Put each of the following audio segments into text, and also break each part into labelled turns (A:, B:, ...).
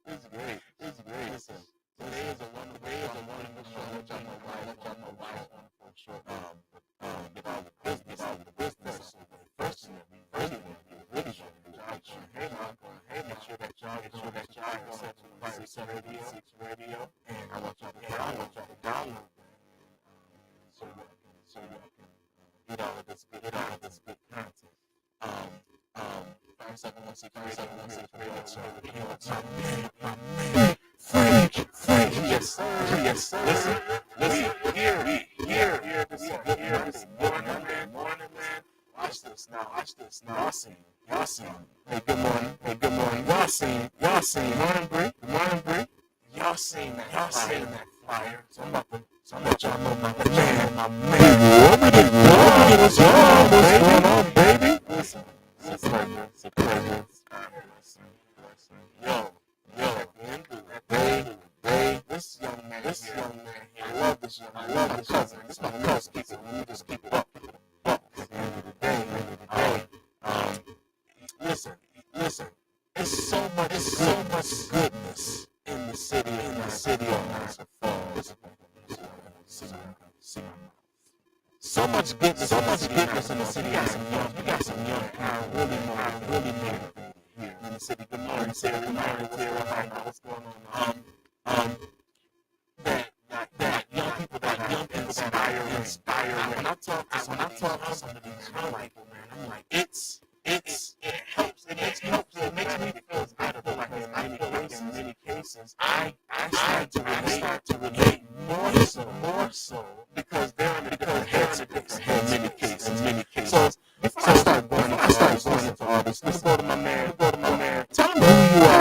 A: It's great. It's great. Listen, today is a wonderful show. Let y'all know why. Let y'all know why it's wonderful show. Get all the business. First thing that we really want to do, make sure that y'all go set to Fire 76 Radio, and I want y'all to download that, so y'all can get all of this good content. 5716 Radio. So yes, sir. Listen. Here this morning, man. Watch this now. Y'all seen. Hey, good morning. Y'all seen. Morning, Bree. Y'all seen that flyer. So I'm about to y'all know my man. What's going on, baby? Listen. It's a pleasure. Yo, at the end of the day, this young man here, I love this cousin. This is my cousin. Let me just keep it up. At the end of the day, listen. It's so much goodness in the city of Niagara Falls. So much goodness in the city. You got some young people really motivated here in the city. Good morning, Sarah. What's going on? That young people inspire. When I talk to some of these young people, man, I'm like, it helps. It makes me feel better. But like in many cases, I start to relate more so because they're in the headspace in many cases. So before I start going into all this, let's go to my man. Tell me who you are.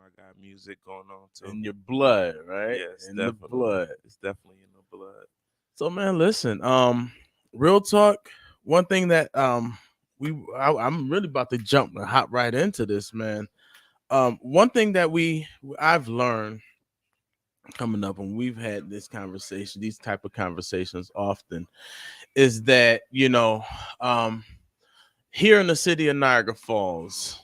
B: I got music going on too.
C: In your blood, right?
B: Yes,
C: in
B: definitely.
C: the blood.
B: It's definitely in the blood.
C: So, man, listen. Real talk. One thing that I'm really about to jump and hop right into this, man. One thing that I've learned coming up, and we've had these type of conversations often, is that here in the city of Niagara Falls,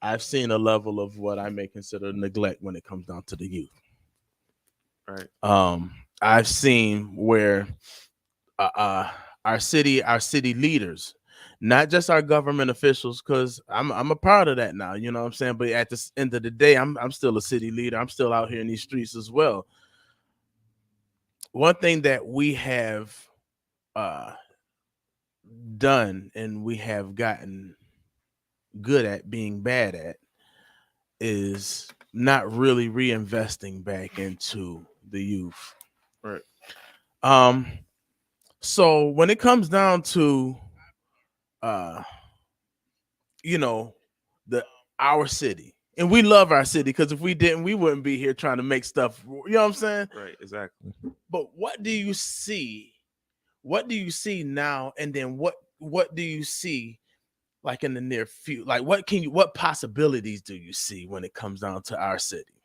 C: I've seen a level of what I may consider neglect when it comes down to the youth.
B: Right.
C: I've seen where our city leaders, not just our government officials, because I'm a part of that now, you know what I'm saying? But at the end of the day, I'm still a city leader. I'm still out here in these streets as well. One thing that we have done and we have gotten good at being bad at is not really reinvesting back into the youth.
B: Right.
C: So when it comes down to our city, and we love our city, because if we didn't, we wouldn't be here trying to make stuff, you know what I'm saying?
B: Right, exactly.
C: But what do you see now, and then what do you see like in the near future? Like what possibilities do you see when it comes down to our city?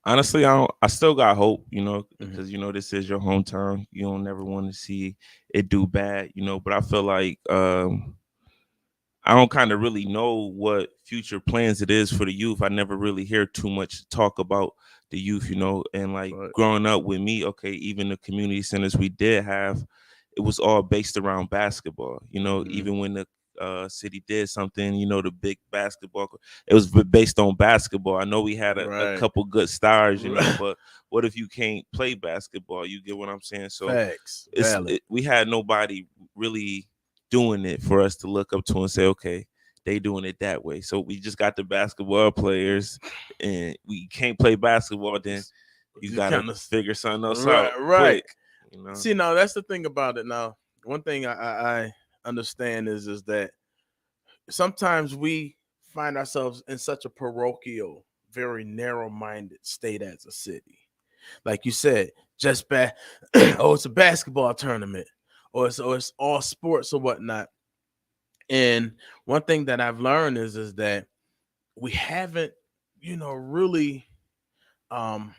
B: Honestly, I still got hope,
C: Mhm.
B: because this is your hometown. You don't never want to see it do bad, but I feel like I don't kind of really know what future plans it is for the youth. I never really hear too much talk about the youth, and like
C: Right.
B: growing up with me, okay, even the community centers we did have, it was all based around basketball.
C: Mhm.
B: Even when the city did something, the big basketball, it was based on basketball. I know we had a
C: Right.
B: couple good stars,
C: Right.
B: but what if you can't play basketball? You get what I'm saying? So
C: Facts. Valid.
B: we had nobody really doing it for us to look up to and say, okay, they doing it that way. So we just got the basketball players, and we can't play basketball. Then you
C: You
B: gotta
C: kind of
B: figure something else
C: right,
B: out
C: right.
B: quick. You know,
C: See, now that's the thing about it. Now, one thing I understand is that sometimes we find ourselves in such a parochial, very narrow-minded state as a city. Like you said, just oh, it's a basketball tournament, or it's all sports or whatnot. And one thing that I've learned is that we haven't, really um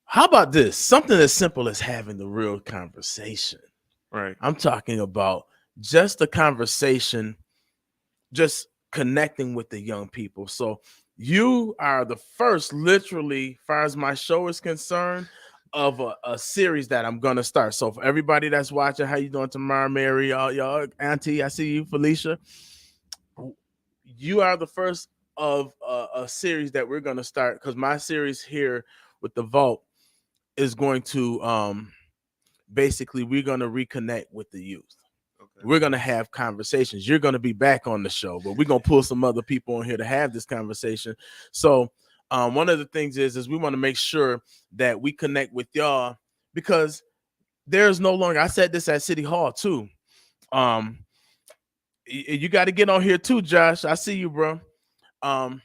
C: how about this? Something as simple as having the real conversation.
B: right?
C: I'm talking about just the conversation, just connecting with the young people. So you are the first, literally, far as my show is concerned, of a series that I'm gonna start. So for everybody that's watching, how you doing tomorrow, Mary, y'all, Auntie, I see you, Felicia. You are the first of a series that we're gonna start, because my series here with the Vault is going to basically, we're going to reconnect with the youth.
B: Okay.
C: We're going to have conversations. You're going to be back on the show, but we're going to pull some other people on here to have this conversation. So one of the things is we want to make sure that we connect with y'all, because there's no longer, I said this at City Hall too, um you got to get on here too, Josh. I see you, bro. um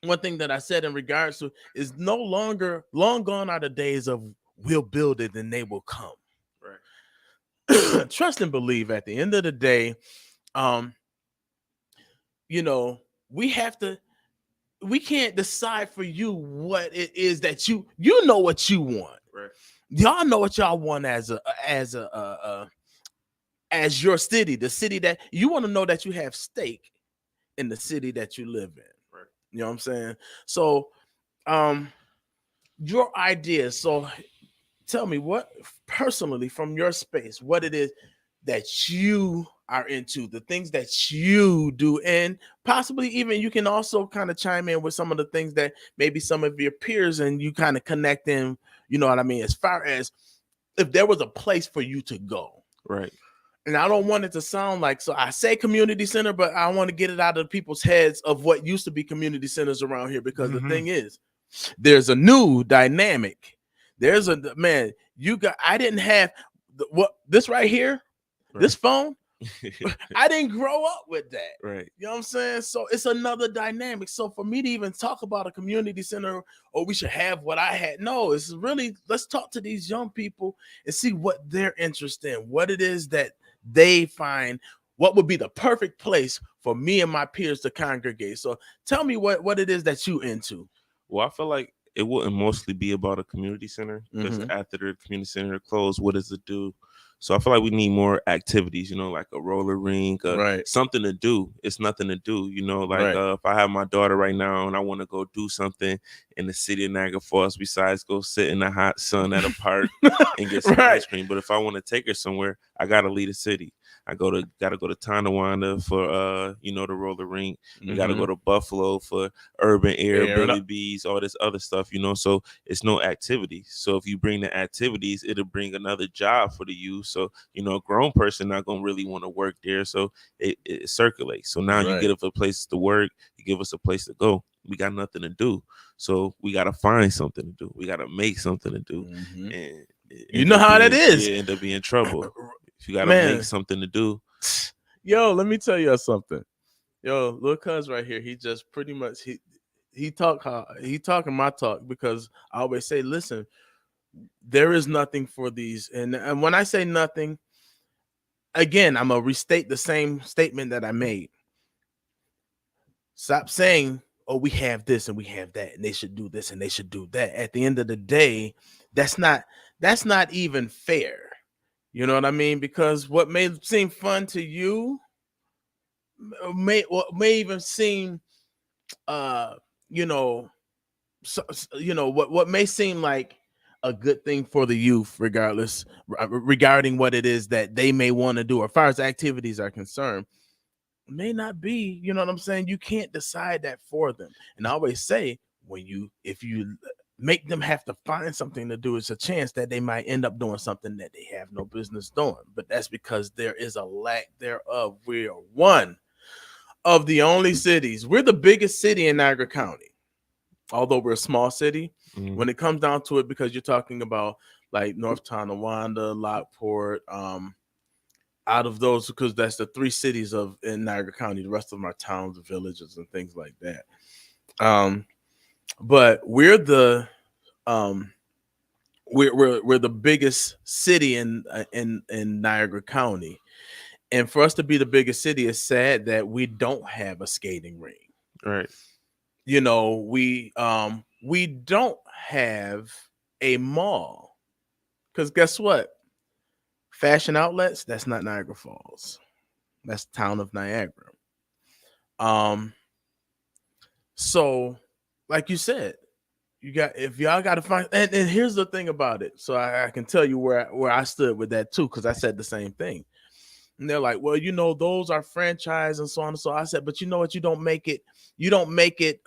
C: One thing that I said in regards to is, no longer, long gone are the days of we'll build it and they will come.
B: Right.
C: Trust and believe. At the end of the day, um you know we have to, we can't decide for you what it is that you know what you want.
B: Right.
C: Y'all know what y'all want as your city, the city that you want to know, that you have stake in the city that you live in.
B: Right.
C: You know what I'm saying? So um your ideas. So tell me, what personally, from your space, what it is that you are into, the things that you do, and possibly even you can also kind of chime in with some of the things that maybe some of your peers, and you kind of connect in, you know what I mean, as far as if there was a place for you to go.
B: Right.
C: And I don't want it to sound like, so I say community center, but I want to get it out of people's heads of what used to be community centers around here, because the thing is, there's a new dynamic. There's a, man, you got, I didn't have what this right here, this phone. I didn't grow up with that.
B: Right.
C: You know what I'm saying? So it's another dynamic. So for me to even talk about a community center, or we should have what I had, no, it's really, let's talk to these young people and see what they're interested in, what it is that they find, what would be the perfect place for me and my peers to congregate. So tell me what it is that you into.
B: Well, I feel like it wouldn't mostly be about a community center, because
C: Mhm.
B: after the community center closed, what does it do? So I feel like we need more activities, like a roller rink,
C: Right.
B: something to do. It's nothing to do, like
C: Right.
B: if I have my daughter right now and I want to go do something in the city of Niagara Falls besides go sit in the hot sun at a park and get some
C: Right.
B: ice cream. But if I want to take her somewhere, I gotta leave the city. I gotta go to Tonawanda for the roller rink. We gotta go
C: Mhm.
B: to Buffalo for urban air,
C: Air it
B: Billy
C: up.
B: Bees, all this other stuff. So it's no activity. So if you bring the activities, it'll bring another job for the youth. So a grown person not gonna really want to work there. So it circulates. So now you
C: Right.
B: get us a place to work, you give us a place to go. We got nothing to do. So we gotta find something to do. We gotta make something to do.
C: Mhm.
B: And it
C: You know how that is,
B: end up being trouble. If you gotta make
C: man.
B: something to do.
C: Yo, let me tell you something. Yo, look, cuz right here, he just pretty much he talk how he talking my talk, because I always say, listen, there is nothing for these, and when I say nothing, again, I'm gonna restate the same statement that I made. Stop saying oh, we have this and we have that, and they should do this and they should do that. At the end of the day, that's not even fair. You know what I mean? Because what may seem fun to you may even seem uh you know what may seem like a good thing for the youth, regardless regarding what it is that they may want to do, as far as activities are concerned, may not be. You know what I'm saying? You can't decide that for them. And I always say, if you make them have to find something to do, it's a chance that they might end up doing something that they have no business doing. But that's because there is a lack thereof. We are one of the only cities. We're the biggest city in Niagara County, although we're a small city. When it comes down to it, because you're talking about like North Tonawanda, Lockport, out of those, because that's the three cities in Niagara County. The rest of them are towns, villages, and things like that. But we're the we're the biggest city in Niagara County, and for us to be the biggest city, it's sad that we don't have a skating rink.
B: Right.
C: You know, we don't have a mall, because guess what? Fashion outlets, that's not Niagara Falls. That's the town of Niagara. So like you said, if y'all got to find, and here's the thing about it. So I can tell you where I stood with that too, because I said the same thing. And they're like, well, those are franchise and so on and so. I said, but you know what? You don't make it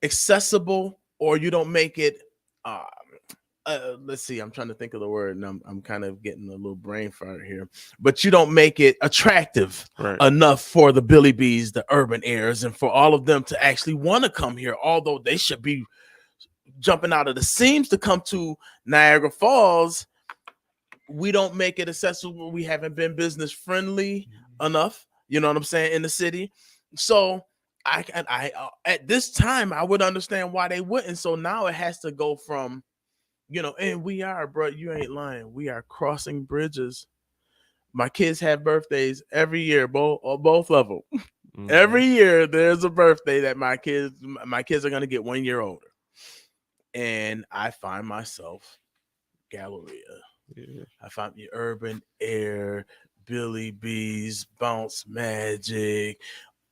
C: accessible, or you don't make it let's see, I'm trying to think of the word, and I'm kind of getting a little brain fart here, but you don't make it attractive enough for the Billy Bees, the urban heirs, and for all of them to actually want to come here, although they should be jumping out of the seams to come to Niagara Falls. We don't make it accessible. We haven't been business friendly enough, you know what I'm saying, in the city. So I at this time, I would understand why they wouldn't. So now it has to go from, and we are, bro, you ain't lying, we are crossing bridges. My kids have birthdays every year, both of them. Mm-hmm. Every year there's a birthday that my kids are going to get 1 year older. And I find myself Galleria. Yeah. I find the Urban Air, Billy Bees, Bounce Magic.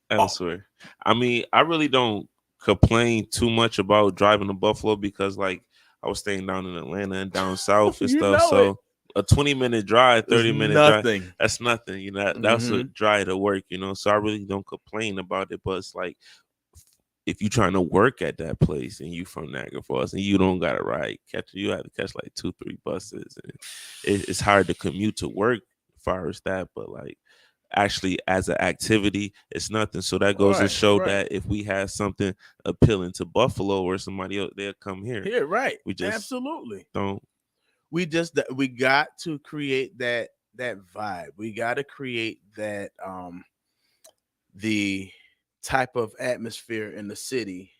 B: Elsewhere. I mean, I really don't complain too much about driving to Buffalo, because like I was staying down in Atlanta and down south and stuff. So a 20-minute drive, 30-minute drive, that's nothing. That's a drive to work, So I really don't complain about it. But it's like, if you're trying to work at that place and you from Niagara Falls and you don't got a ride, you have to catch like 2-3 buses. And it's hard to commute to work as far as that. But like, actually as an activity, it's nothing. So that goes to show that if we have something appealing to Buffalo or somebody else, they'll come here.
C: Yeah, right.
B: We just
C: absolutely
B: don't.
C: We got to create that vibe. We got to create that the type of atmosphere in the city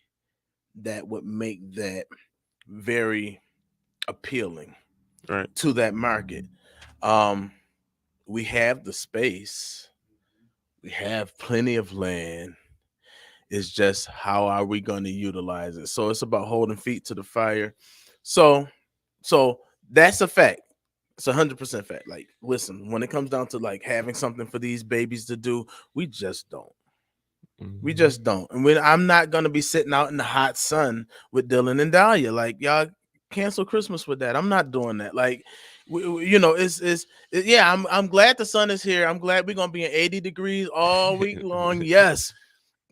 C: that would make that very appealing to that market. We have the space. We have plenty of land. It's just, how are we going to utilize it? So it's about holding feet to the fire. So that's a fact. It's 100% fact. Like, listen, when it comes down to like having something for these babies to do, we just don't. Mm-hmm. We just don't. And I'm not going to be sitting out in the hot sun with Dylan and Dahlia. Like, y'all cancel Christmas with that. I'm not doing that. Like, I'm glad the sun is here. I'm glad we're going to be in 80 degrees all week long. Yes,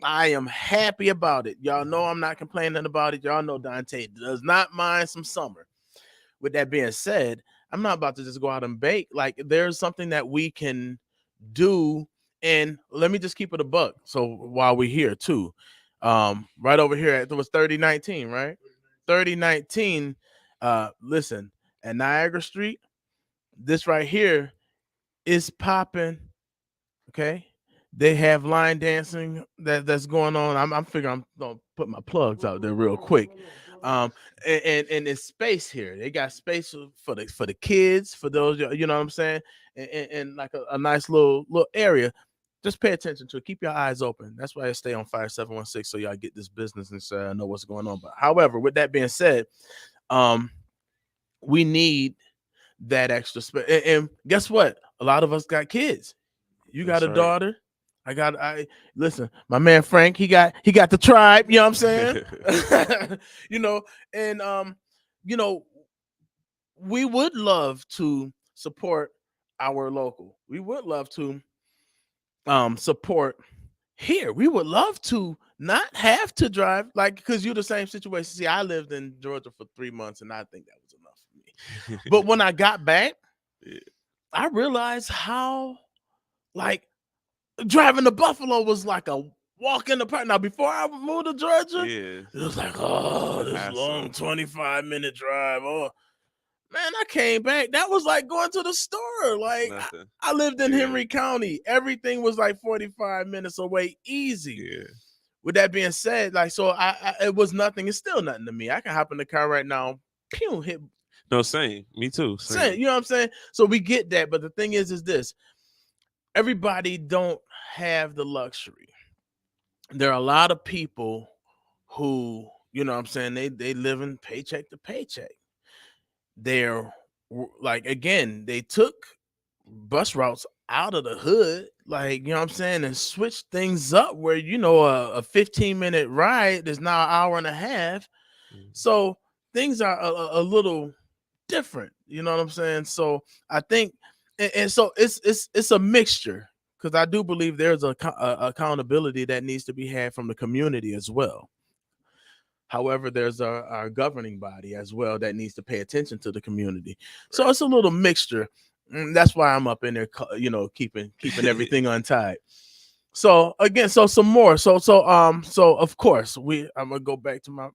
C: I am happy about it. Y'all know I'm not complaining about it. Y'all know Dante does not mind some summer. With that being said, I'm not about to just go out and bake. Like, there's something that we can do. And let me just keep it a buck. So while we're here too, right over here, it was 3019, right? 3019. Listen, at Niagara Street, this right here is popping. Okay. They have line dancing that's going on. I'm figuring I'm gonna put my plugs out there real quick. And it's space here. They got space for the kids, for those, you know what I'm saying, and like a nice little area. just pay attention to it. Keep your eyes open. That's why I stay on Fire 716 so y'all get this business and so I know what's going on. But however, with that being said, we need that extra space. And guess what? A lot of us got kids. You got
B: That's
C: a
B: right.
C: daughter. I listen, my man Frank, he got the tribe, you know what I'm saying? You know, and you know, we would love to support our local. We would love to support here. We would love to not have to drive, like, because you're the same situation. See, I lived in Georgia for 3 months and I think that was enough for me. But when I got back,
B: Yeah.
C: I realized how, like, driving to Buffalo was like a walk in the park. Now, before I moved to Georgia,
B: Yeah.
C: it was like, oh, this
B: Hassle.
C: long 25-minute drive. Oh, man, I came back. That was like going to the store. Like,
B: Nothing.
C: I lived in
B: Yeah.
C: Henry County. Everything was like 45 minutes away, easy.
B: Yeah.
C: With that being said, like, so I it was nothing. It's still nothing to me. I can hop in the car right now, pew, hit.
B: No, same. Me too.
C: Same. You know what I'm saying? So we get that, but the thing is this: everybody don't have the luxury. There are a lot of people who, you know what I'm saying, they living paycheck to paycheck. They're like, again, they took bus routes out of the hood, like, you know what I'm saying, and switched things up where, you know, a 15-minute ride is now an hour and a half. So things are a little different, you know what I'm saying? So I think, and so it's a mixture, because I do believe there's a accountability that needs to be had from the community as well. However, there's our governing body as well that needs to pay attention to the community. So it's a little mixture. That's why I'm up in there, you know, keeping everything untied. So again, so some more. So of course I'm gonna go back to my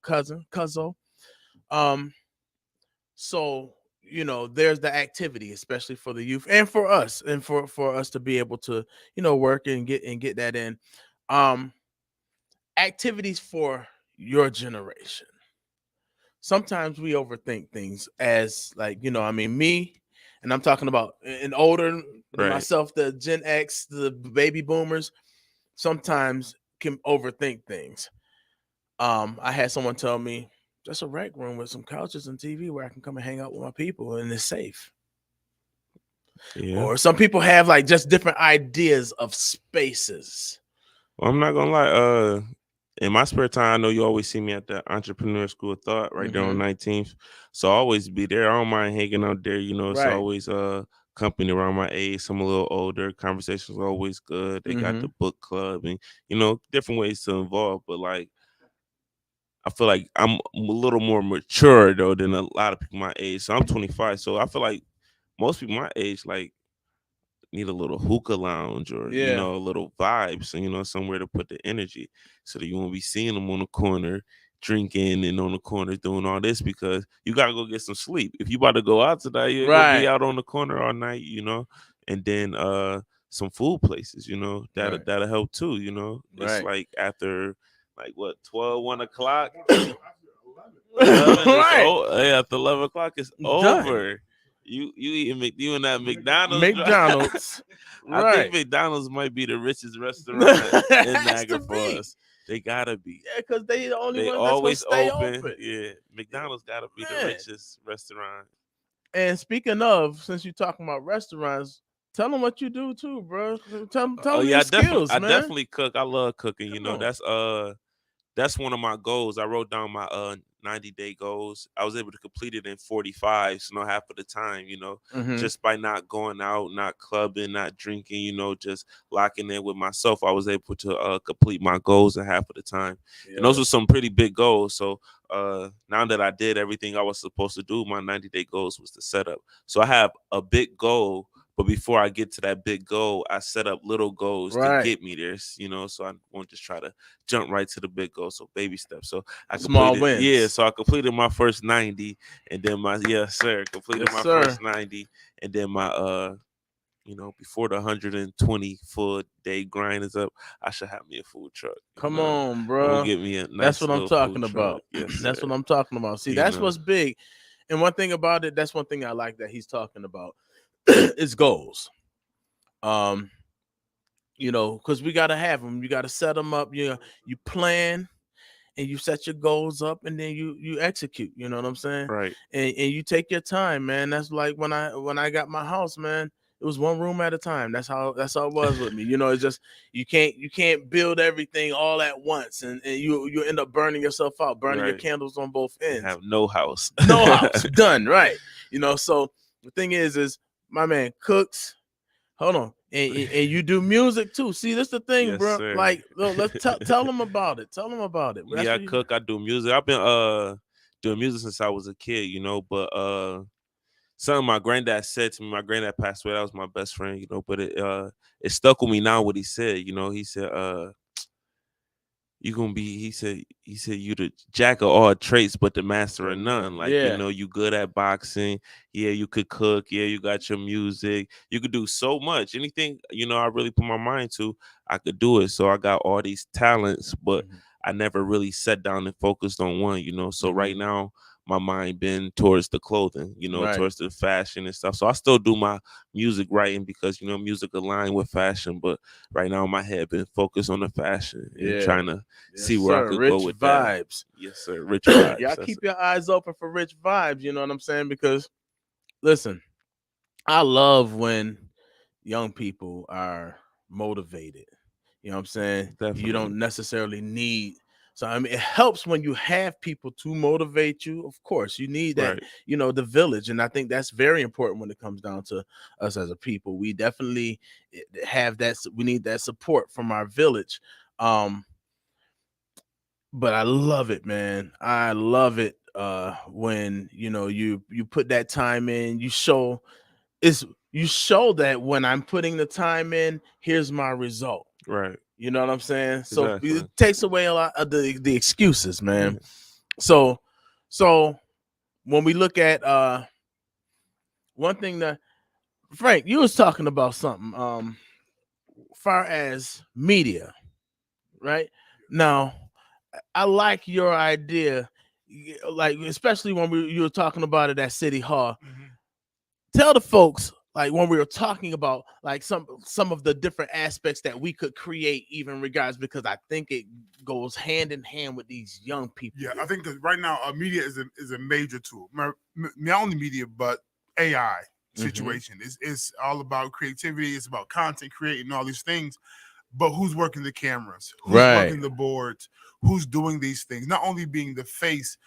C: cousin Cuzzo. So, you know, there's the activity, especially for the youth and for us, and for us to be able to, you know, work and get that in. Activities for your generation. Sometimes we overthink things, as, like, you know, I mean, me, and I'm talking about an older than myself, the Gen X, the baby boomers, sometimes can overthink things. I had someone tell me, just a rec room with some couches and TV where I can come and hang out with my people and it's safe.
B: Yeah.
C: Or some people have like just different ideas of spaces.
B: Well, I'm not gonna lie. In my spare time, I know you always see me at the Entrepreneur School of Thought right there on 19th. So I always be there. I don't mind hanging out there. You know, it's always company around my age. Some a little older. Conversations are always good. They got the book club and, you know, different ways to involve. But like, I feel like I'm a little more mature though than a lot of people my age. So I'm 25. So I feel like most people my age like need a little hookah lounge or, you know, a little vibes and, you know, somewhere to put the energy so that you won't be seeing them on the corner drinking and on the corner doing all this, because you gotta go get some sleep. If you about to go out tonight, you're gonna be out on the corner all night, you know. And then some food places, you know, that'll help too, you know. It's like after like what, 12, 1 o'clock. 11 after 11 o'clock it's over. You eating you in that McDonald's. I think McDonald's might be the richest restaurant in Niagara Falls. They gotta be.
C: Yeah, because they the only
B: they
C: ones
B: always
C: that's gonna stay open.
B: Yeah, McDonald's gotta be the richest restaurant.
C: And speaking of, since you're talking about restaurants, tell them what you do too, bro. Tell them your skills, man.
B: I definitely cook. I love cooking. You know, that's one of my goals. I wrote down my 90-day goals. I was able to complete it in 45, so half of the time, you know, just by not going out, not clubbing, not drinking, you know, just locking in with myself, I was able to complete my goals in half of the time. And those were some pretty big goals. So now that I did everything I was supposed to do, my 90-day goals was to set up. So I have a big goal, but before I get to that big goal, I set up little goals to get me there, you know, so I won't just try to jump right to the big goal. So baby steps. So I
C: small wins.
B: Yeah, so I completed my first 90 and then completed my first 90 and then my you know, before the 120 full day grind is up, I should have me a food truck.
C: Come on, bro.
B: Get me a nice
C: that's what I'm talking about.
B: Yes,
C: that's what I'm talking about. See, that's what's big. And one thing about it, that's one thing I like that he's talking about. It's goals. you know, because we got to have them. You got to set them up. You plan and you set your goals up, and then you execute. You know what I'm saying?
B: Right.
C: And you take your time, man. That's like when I got my house, man. It was one room at a time. That's how it was with me. You know, it's just you can't build everything all at once, and you end up burning yourself out, burning your
B: Right.
C: candles on both ends.
B: Have no house.
C: No house done, right? You know, so the thing is my man cooks. Hold on, and you do music too. See, this the thing,
B: Yes,
C: bro.
B: sir.
C: Like, let's tell them about it. Tell them about it. That's
B: Yeah, I
C: what you-
B: cook. I do music. I've been doing music since I was a kid, you know. But something my granddad said to me. My granddad passed away. That was my best friend, you know. But it stuck with me now. What he said, you know. He said you gonna be, he said you the jack of all traits but the master of none. Like,
C: Yeah.
B: you know, you good at boxing, yeah, you could cook, yeah, you got your music, you could do so much. Anything, you know, I really put my mind to, I could do it. So I got all these talents, but I never really sat down and focused on one, you know. So right now my mind been towards the clothing, you know,
C: Right.
B: towards the fashion and stuff. So I still do my music writing because, you know, music align with fashion, but right now my head been focused on the fashion and
C: Yeah.
B: trying to
C: Yes,
B: see where I
C: sir.
B: could
C: Rich
B: go with
C: vibes.
B: that. Yes, sir. Rich vibes.
C: Y'all
B: That's
C: keep
B: it.
C: your eyes open for rich vibes. You know what I'm saying? Because listen, I love when young people are motivated. You know what I'm saying? You
B: Definitely.
C: don't necessarily need. So I mean, it helps when you have people to motivate you. Of course, you need that.
B: Right.
C: You know, the village, and I think that's very important when it comes down to us as a people. We definitely have that. We need that support from our village. But I love it, man. I love it when you know you put that time in. You show that when I'm putting the time in, here's my result.
B: Right.
C: You know what I'm saying? So
B: Exactly.
C: it takes away a lot of the excuses, man.
B: Yeah.
C: So when we look at one thing that Frank, you was talking about something far as media, right? Now, I like your idea, like especially when you were talking about it at City Hall. Tell the folks, like when we were talking about like some of the different aspects that we could create, even regards, because I think it goes hand in hand with these young people.
A: Yeah, I think that right now media is a major tool. Not only media, but AI situation. It's all about creativity. It's about content creating all these things. But who's working the cameras? Who's working the boards? Who's doing these things? Not only being the face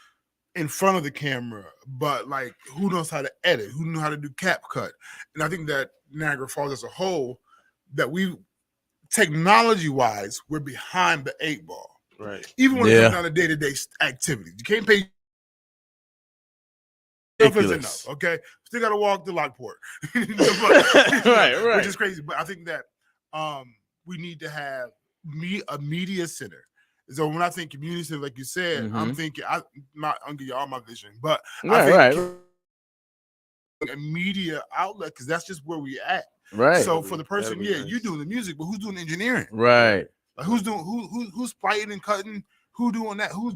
A: in front of the camera, but like who knows how to edit? Who knows how to do cap cut? And I think that Niagara Falls as a whole, that we technology-wise, we're behind the 8 ball.
B: Right.
A: Even when it comes down to day-to-day activities. You can't pay enough is enough, okay? Still got to walk the Lockport.
C: Right.
A: Which is crazy. But I think that we need to have a media center. So when I think community center, like you said, I'm thinking, I'm giving you all my vision, but I think a media outlet, because that's just where we at.
C: Right.
A: So for the person,
B: nice.
A: you doing the music, but who's doing the engineering?
C: Right.
A: Like who's doing who's fighting and cutting? Who doing that? Who's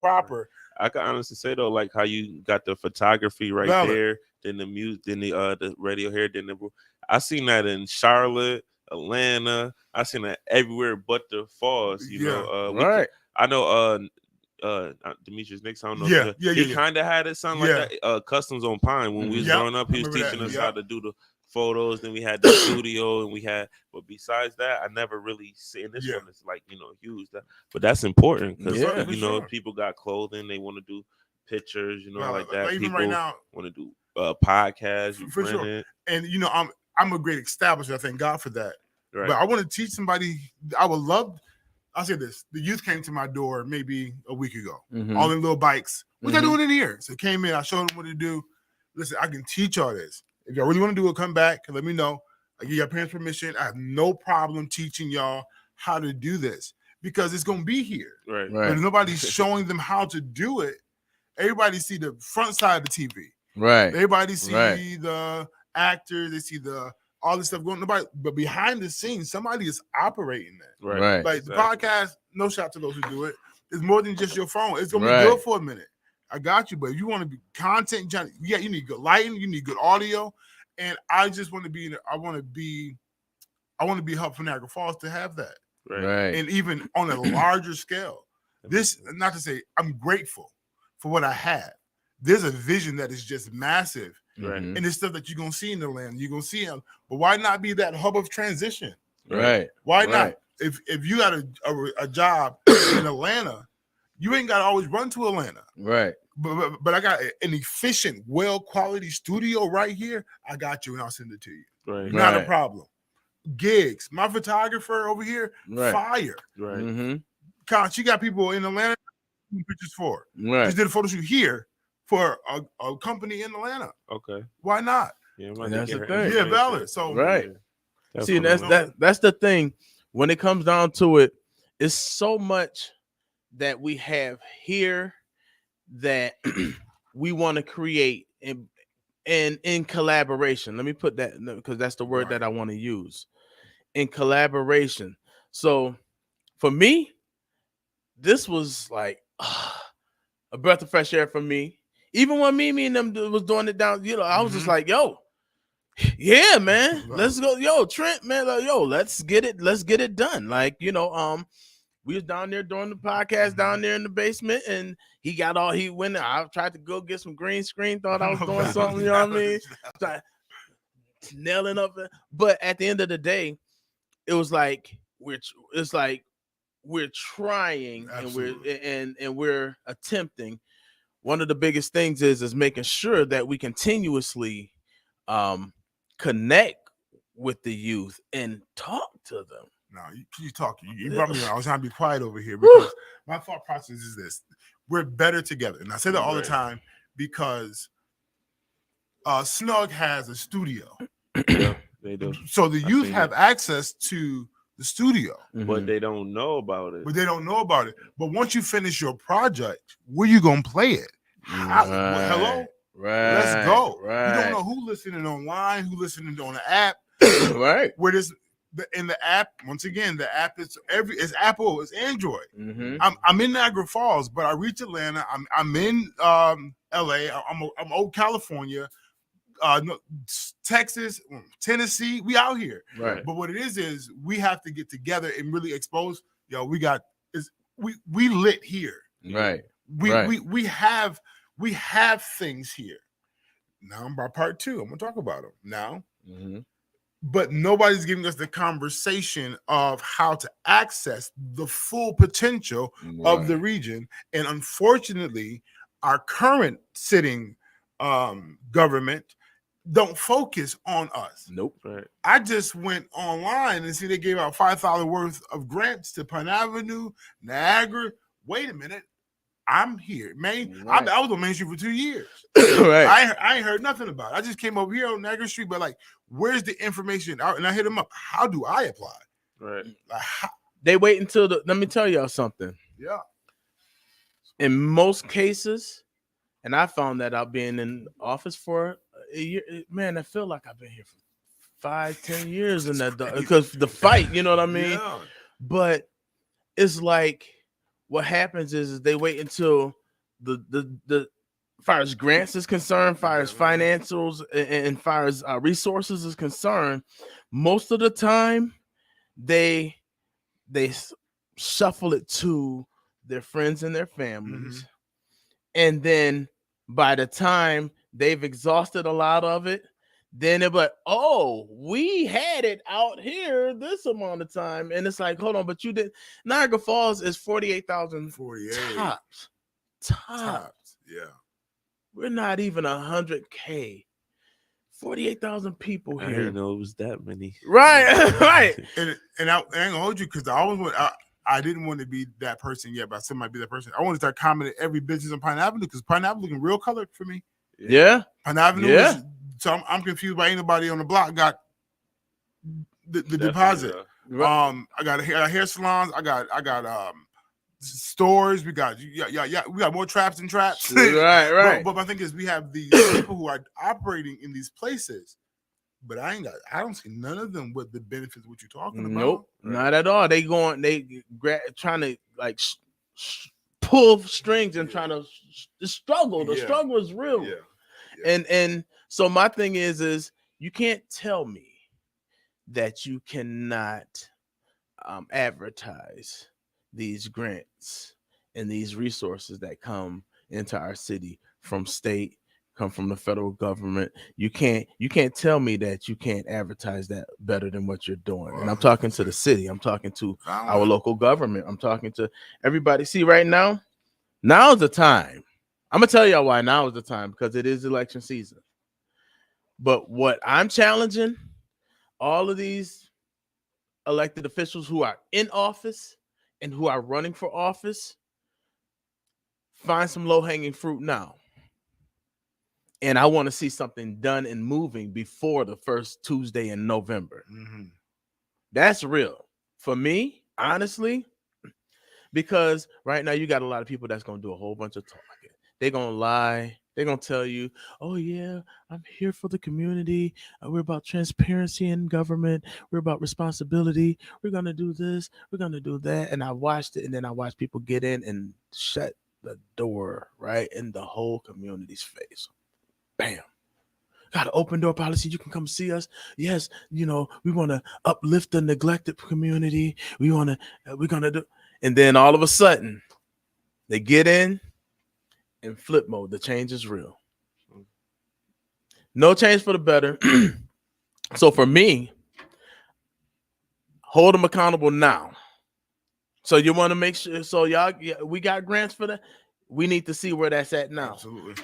A: proper?
B: I can honestly say though, like how you got the photography right there, then the music, then the radio here, then I seen that in Charlotte, Atlanta. I seen that everywhere but the falls. You know, I know Demetrius Nix. I don't know. He kind of had it sound like that. Customs on Pine when we was growing up. He was teaching us how to do the photos. Then we had the studio, and we had. But besides that, I never really seen this one. It's like, you know, huge. But that's important because you know people got clothing. They want to do pictures. You know, like that.
A: Even
B: people
A: right now
B: want to do podcasts.
A: For sure. And you know, I'm a great establisher. I thank God for that. Right. But I want to teach somebody. I would love. I'll say this: the youth came to my door maybe a week ago, all in little bikes. What y'all doing in here? So came in, I showed them what to do. Listen, I can teach y'all this. If y'all really want to do it, come back and let me know. I give your parents permission. I have no problem teaching y'all how to do this because it's gonna be here.
B: Right.
A: But if nobody's showing them how to do it, everybody see the front side of the TV.
C: Right.
A: Everybody see the actors, they see all this stuff going. Nobody, but behind the scenes, somebody is operating that.
C: Right.
A: Like the podcast, no shout to those who do it. It's more than just your phone. It's gonna be good for a minute. I got you, but if you want to be content, you need good lighting, you need good audio,
D: And I just want to be. I want to be a hub for Niagara Falls to have that,
C: Right.
D: and even on a larger scale. This, not to say I'm grateful for what I have. There's a vision that is just massive,
B: Right.
D: and it's stuff that you're gonna see in the land. You're gonna see them, but why not be that hub of transition?
C: Right.
D: Why
C: Right.
D: not? If you got a job in Atlanta, you ain't got to always run to Atlanta.
C: Right.
D: But I got an efficient, well quality studio right here. I got you, and I'll send it to you.
B: Right.
D: Not a
C: Right.
D: problem. Gigs. My photographer over here,
C: Right.
D: fire.
B: Right.
C: Mm-hmm.
D: She got people in Atlanta pictures for.
C: Right.
D: Just did a photo shoot here for a company in Atlanta.
B: Okay.
D: Why not?
B: Yeah,
C: And that's the thing.
D: Yeah, valid. So
C: Right.
B: Yeah,
C: See,
B: definitely.
C: that's the thing. When it comes down to it, it's so much that we have here that we want to create in collaboration. Let me put that, because that's the word that I want to use. In collaboration. So for me, this was like a breath of fresh air for me. Even when Mimi and them was doing it down, I was just like, yo, yeah, man, let's go. Yo, Trent, man, like, yo, let's get it done. Like, we was down there doing the podcast down there in the basement, and he went. I tried to go get some green screen, thought I was doing something, you know what I mean? Started nailing up, but at the end of the day, it was like we're trying.
D: Absolutely.
C: and we're attempting. One of the biggest things is making sure that we continuously connect with the youth and talk to them.
D: No, you talking. You brought me on. I was trying to be quiet over here because my thought process is this: we're better together, and I say that all the time because Snug has a studio.
B: Yeah, they do.
D: So the youth have access to the studio,
B: But they don't know about it.
D: but they don't know about it. But once you finish your project, where you gonna play it? Hello,
C: Right.
D: let's go.
C: Right.
D: You don't know who listening online, who listening on the app.
C: Right.
D: Where this in the app, once again, the app is it's Apple, it's Android.
C: Mm-hmm.
D: I'm in Niagara Falls, but I reach Atlanta. I'm in LA. I'm old California, Texas, Tennessee. We out here.
C: Right.
D: But what it is we have to get together and really expose. We lit here.
C: Right.
D: We have things here. Now I'm by part 2. I'm gonna talk about them now.
C: Mm-hmm.
D: But nobody's giving us the conversation of how to access the full potential of the region. And unfortunately, our current sitting government don't focus on us.
C: Nope.
B: Right.
D: I just went online and see they gave out $5,000 worth of grants to Pine Avenue, Niagara. Wait a minute. I'm here, man.
C: Right.
D: I was on Main Street for 2 years.
C: Right.
D: I ain't heard nothing about it. I just came over here on Niagara Street, but like, where's the information? And I hit them up. How do I apply?
B: Right.
D: Like,
C: They wait until let me tell y'all something.
D: yeah.
C: In most cases, and I found that out being in office for a year, man, I feel like I've been here for 5-10 years in that, because the fight, you know what I mean?
D: Yeah.
C: But it's like, what happens is they wait until the far as grants is concerned, far as financials and far as resources is concerned, most of the time they shuffle it to their friends and their families. And then by the time they've exhausted a lot of it, then they're like, oh, we had it out here this amount of time. And it's like, hold on, but you did. Niagara Falls is 48,000 tops.
D: Yeah.
C: We're not even 100K. 48,000 people
B: I
C: here.
B: didn't know it was that many.
C: Right, right.
D: And I ain't gonna hold you because I always want. I didn't want to be that person yet, but I still might be that person. I want to start commenting every business on Pine Avenue because Pine Avenue looking real colored for me.
C: Yeah.
D: Pine Avenue.
C: Yeah.
D: So I'm confused by anybody on the block got the deposit.
C: Right.
D: I got hair salons. I got stores. We got we got more traps and traps.
C: Right.
D: But my thing is we have these people who are operating in these places, but I don't see none of them with the benefits of what you're talking about.
C: Nope, not at all. They trying to like pull strings and trying to struggle. The struggle is real.
D: Yeah.
C: And so my thing is you can't tell me that you cannot advertise these grants and these resources that come into our city from state, come from the federal government. You can't tell me that you can't advertise that better than what you're doing. And I'm talking to the city. I'm talking to our local government. I'm talking to everybody. See, right now is the time. I'm gonna tell y'all why now is the time, because it is election season. But what I'm challenging all of these elected officials who are in office and who are running for office, find some low-hanging fruit now. And I want to see something done and moving before the first Tuesday in November.
D: Mm-hmm.
C: That's real for me, honestly, because right now you got a lot of people that's going to do a whole bunch of talking. They're going to lie. They're going to tell you, oh, yeah, I'm here for the community. We're about transparency in government. We're about responsibility. We're going to do this. We're going to do that. And I watched it, and then I watched people get in and shut the door right in the whole community's face. Bam. Got an open door policy. You can come see us. Yes, we want to uplift the neglected community. We're going to do. And then all of a sudden, they get in and flip mode. The change is real. No change for the better. So for me, hold them accountable now. So you want to make sure. So y'all, we got grants for that. We need to see where that's at now.
D: Absolutely.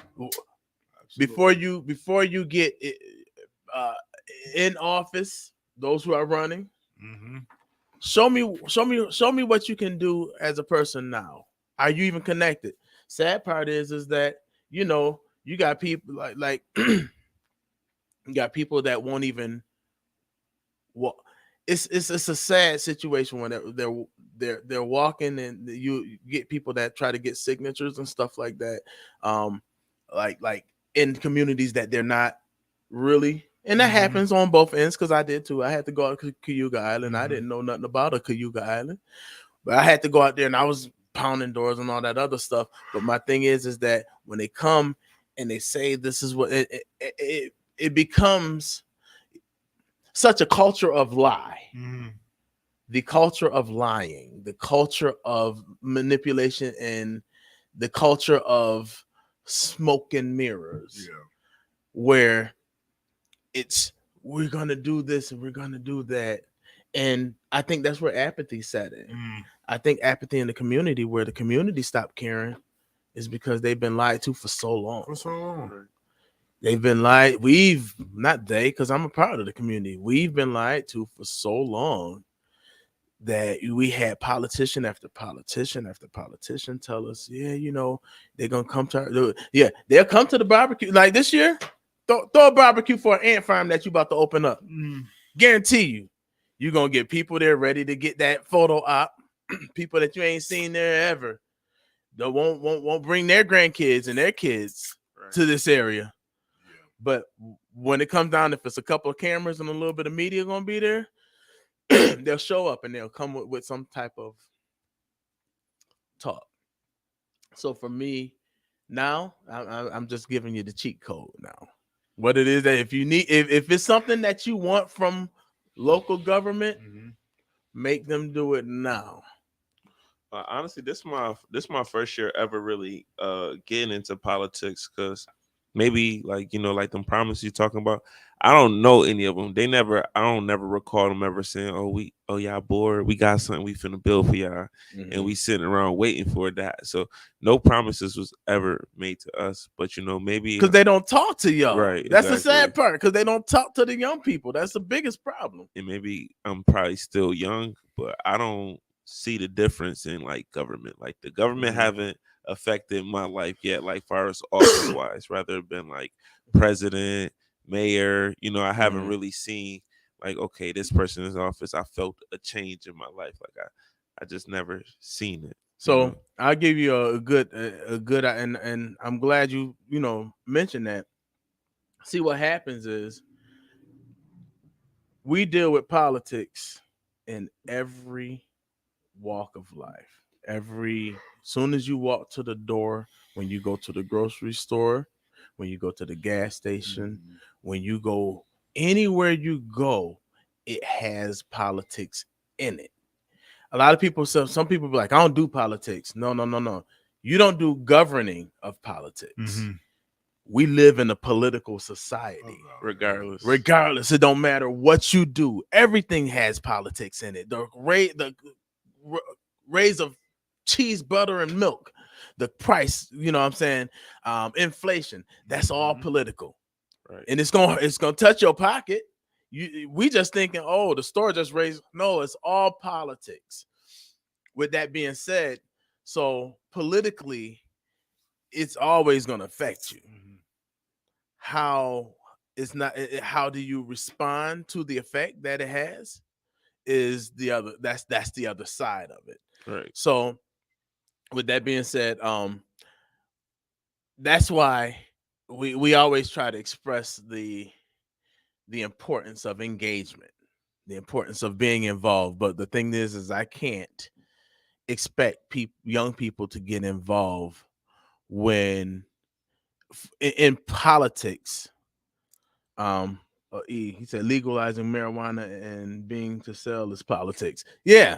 C: Before you get in office, those who are running, show me what you can do as a person now. Are you even connected? Sad part is that you got people like you got people that won't even. Well, it's a sad situation when they're walking, and you get people that try to get signatures and stuff like that. Like in communities that they're not really, and that happens on both ends, because I did too. I had to go out to Cayuga Island. I didn't know nothing about a Cayuga Island, but I had to go out there, and I was pounding doors and all that other stuff. But my thing is that when they come and they say this is what it becomes such a culture of lie. The culture of lying, the culture of manipulation, and the culture of smoke and mirrors, where it's we're gonna do this and we're gonna do that. And I think that's where apathy set in. I think apathy in the community, where the community stopped caring, is because they've been lied to for so long. They've been lied. Because I'm a part of the community. We've been lied to for so long that we had politician after politician after politician tell us, they're gonna come to they'll come to the barbecue. Like this year, throw a barbecue for an ant farm that you about to open up. Guarantee you're gonna get people there ready to get that photo op. People that you ain't seen there ever. They won't bring their grandkids and their kids to this area. But when it comes down, if it's a couple of cameras and a little bit of media gonna be there, they'll show up and they'll come with some type of talk. So for me, now I'm just giving you the cheat code now. What it is that if you need, if it's something that you want from local government, make them do it now.
B: Honestly, this my first year ever really getting into politics, because maybe like them promises you're talking about, I don't know any of them. I don't never recall them ever saying, y'all bored, we got something we finna build for y'all, and we sitting around waiting for that. So no promises was ever made to us. But maybe
C: because they don't talk to y'all.
B: Right.
C: That's the sad part, because they don't talk to the young people. That's the biggest problem.
B: And maybe I'm probably still young, but I don't see the difference in like government. Like the government haven't affected my life yet, like far as office wise, rather been like president, mayor. I haven't really seen like, okay, this person is in office, I felt a change in my life. Like I just never seen it.
C: So I'll give you a good and I'm glad you mentioned that. See, what happens is we deal with politics in every walk of life. Soon as you walk to the door, when you go to the grocery store, when you go to the gas station, when you go anywhere you go, it has politics in it. A lot of people, some people be like, I don't do politics. No. You don't do governing of politics.
D: Mm-hmm.
C: We live in a political society. Regardless, it don't matter what you do. Everything has politics in it. The raise of cheese, butter, and milk, the price, you know what I'm saying? Inflation, that's all political.
B: Right.
C: And it's gonna touch your pocket. We just thinking, oh, the store just raised. No, it's all politics. With that being said, so politically, it's always gonna affect you. How do you respond to the effect that it has is the other, that's the other side of it.
B: Right.
C: So with that being said, that's why we always try to express the importance of engagement, the importance of being involved. But the thing is I can't expect young people to get involved when in politics. He said legalizing marijuana and being to sell is politics. Yeah,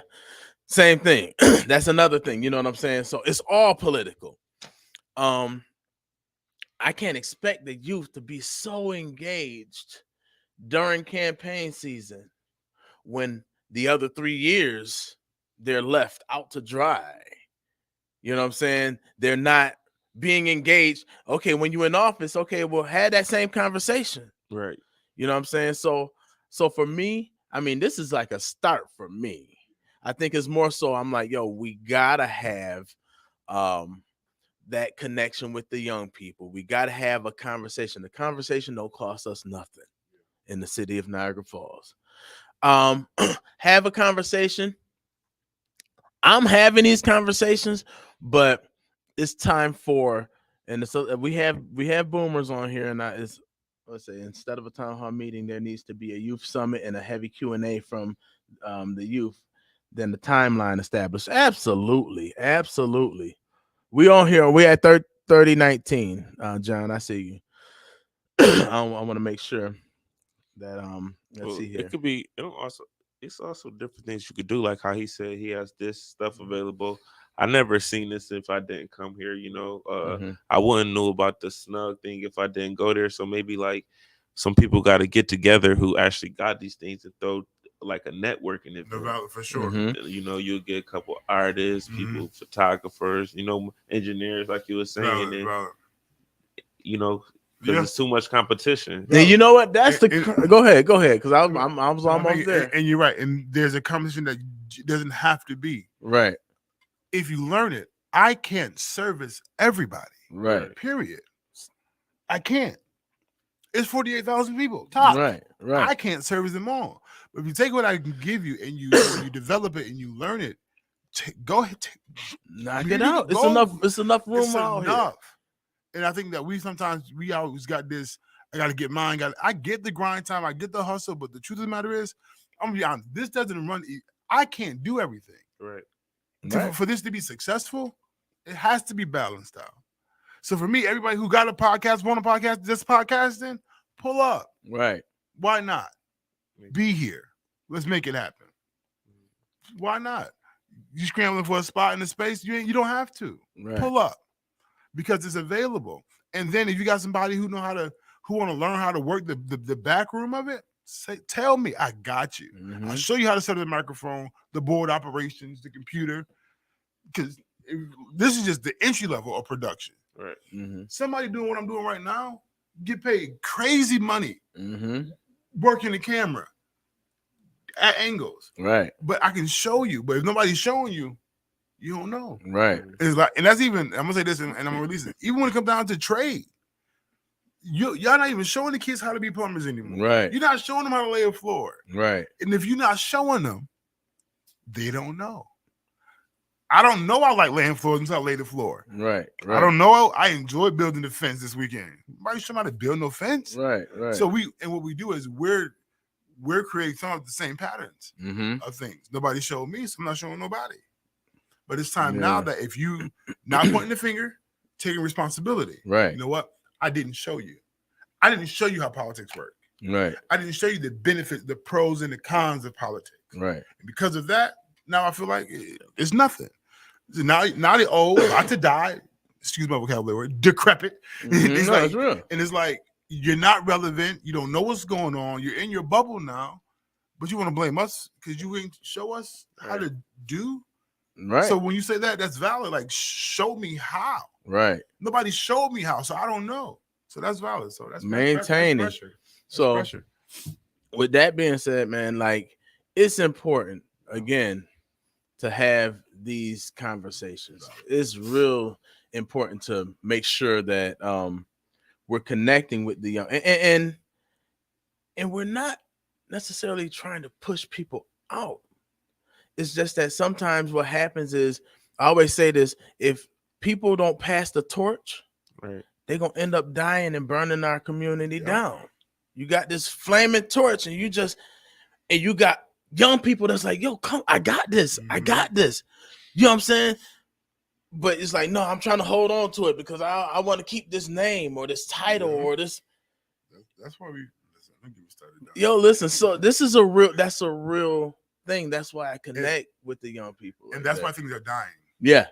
C: same thing. That's another thing. You know what I'm saying? So it's all political. I can't expect the youth to be so engaged during campaign season when the other 3 years they're left out to dry. You know what I'm saying? They're not being engaged. Okay, when you're in office, okay, well, have that same conversation.
B: Right.
C: You know what I'm saying? So for me, I mean, this is like a start for me. I think it's more so I'm like, yo, we gotta have that connection with the young people. We gotta have a conversation. The conversation don't cost us nothing in the city of Niagara Falls. Have a conversation. I'm having these conversations, but it's time for, and so we have boomers on here, and let's say instead of a town hall meeting, there needs to be a youth summit and a heavy Q&A from the youth. Then the timeline established. Absolutely. We on here. We at 3019. John, I see you. I want to make sure that let's see here.
B: It could be. It's also different things you could do, like how he said he has this stuff available. I never seen this if I didn't come here, you know. I wouldn't know about the snug thing if I didn't go there. So maybe like some people got to get together who actually got these things and throw like a networking event.
D: For sure.
B: You know, you'll get a couple artists, people, photographers, you know, engineers, like you were saying, and you know, because there's too much competition.
C: Yeah, you know what? That's go ahead, because I was almost there.
D: And you're right. And there's a competition that doesn't have to be
C: right.
D: If you learn it, I can't service everybody.
C: Right.
D: Period. I can't. It's 48,000 people. Top.
C: Right.
D: I can't service them all. But if you take what I can give you and you develop it and you learn it, go ahead.
C: Knock it out. It's enough room out here.
D: And I think that we always got this. I got to get mine. I get the grind time. I get the hustle. But the truth of the matter is, I'm gonna be honest. This doesn't run. I can't do everything.
B: Right.
D: For this to be successful, it has to be balanced out. So for me, everybody who got a podcast, want a podcast, just podcasting, pull up.
C: Right.
D: Why not? Be here. Let's make it happen. Why not? You scrambling for a spot in the space, you don't have to.
C: Right.
D: Pull up because it's available. And then if you got somebody who want to learn how to work the back room of it, tell me, I got you. I'll show you how to set up the microphone, the board operations, the computer, because this is just the entry level of production.
B: Right.
D: Somebody doing what I'm doing right now get paid crazy money working the camera at angles.
C: Right.
D: But I can show you. But if nobody's showing you, you don't know.
C: Right.
D: It's like, and that's even, I'm gonna say this and I'm gonna release it. Even when it comes down to trade, y'all not even showing the kids how to be plumbers anymore.
C: Right.
D: You're not showing them how to lay a floor.
C: Right.
D: And if you're not showing them, they don't know. I don't know I like laying floors until I lay the floor.
C: Right.
D: I don't know I enjoy building the fence this weekend. Nobody showing how to build no fence.
C: Right.
D: So what we do is we're creating some of the same patterns of things. Nobody showed me, so I'm not showing nobody. But it's time now that if you not pointing the finger, taking responsibility.
C: Right.
D: You know what? I didn't show you. I didn't show you how politics work.
C: Right.
D: I didn't show you the benefits, the pros and the cons of politics.
C: Right.
D: And because of that, now I feel like it's nothing. Now they're old, about to die. Excuse my vocabulary. Decrepit. It's
C: No,
D: like,
C: it's real.
D: and it's like you're not relevant. You don't know what's going on. You're in your bubble now, but you want to blame us because you ain't show us how to do.
C: Right.
D: So when you say that, that's valid. Like, show me how.
C: Right.
D: Nobody showed me how, so I don't know. So that's valid. So that's
C: maintaining.
D: That's pressure. That's
C: So
D: pressure.
C: With that being said, man, like it's important again to have these conversations. It's real important to make sure that we're connecting with the young and we're not necessarily trying to push people out. It's just that sometimes what happens is, I always say this, if people don't pass the torch,
B: Right.
C: they're gonna end up dying and burning our community down. You got this flaming torch, and you got young people that's like, yo, come, I got this. I got this. You know what I'm saying? But it's like, no, I'm trying to hold on to it because I want to keep this name or this title or this.
D: That's why we listen. Let me get started.
C: Yo, listen. So this is a real thing. That's why I connect with the young people.
D: And that's why things are dying.
C: Yeah.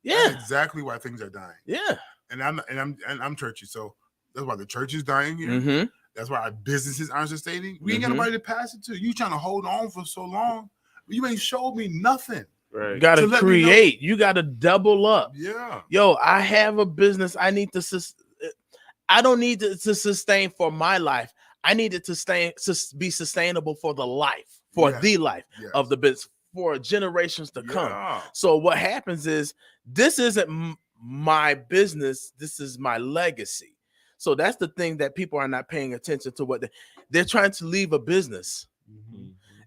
D: That's exactly why things are dying.
C: Yeah.
D: And I'm churchy, so that's why the church is dying here.
C: Mm-hmm.
D: That's why our businesses aren't sustaining. We ain't got nobody to pass it to. You trying to hold on for so long, but you ain't showed me nothing.
B: Right.
C: You gotta create. You gotta double up.
D: Yeah.
C: Yo, I have a business. I need to. I don't need to sustain for my life. I need it to be sustainable for the life, the life of the business, for generations to come. So what happens is, this isn't my business. This is my legacy. So that's the thing that people are not paying attention to. What they're trying to leave a business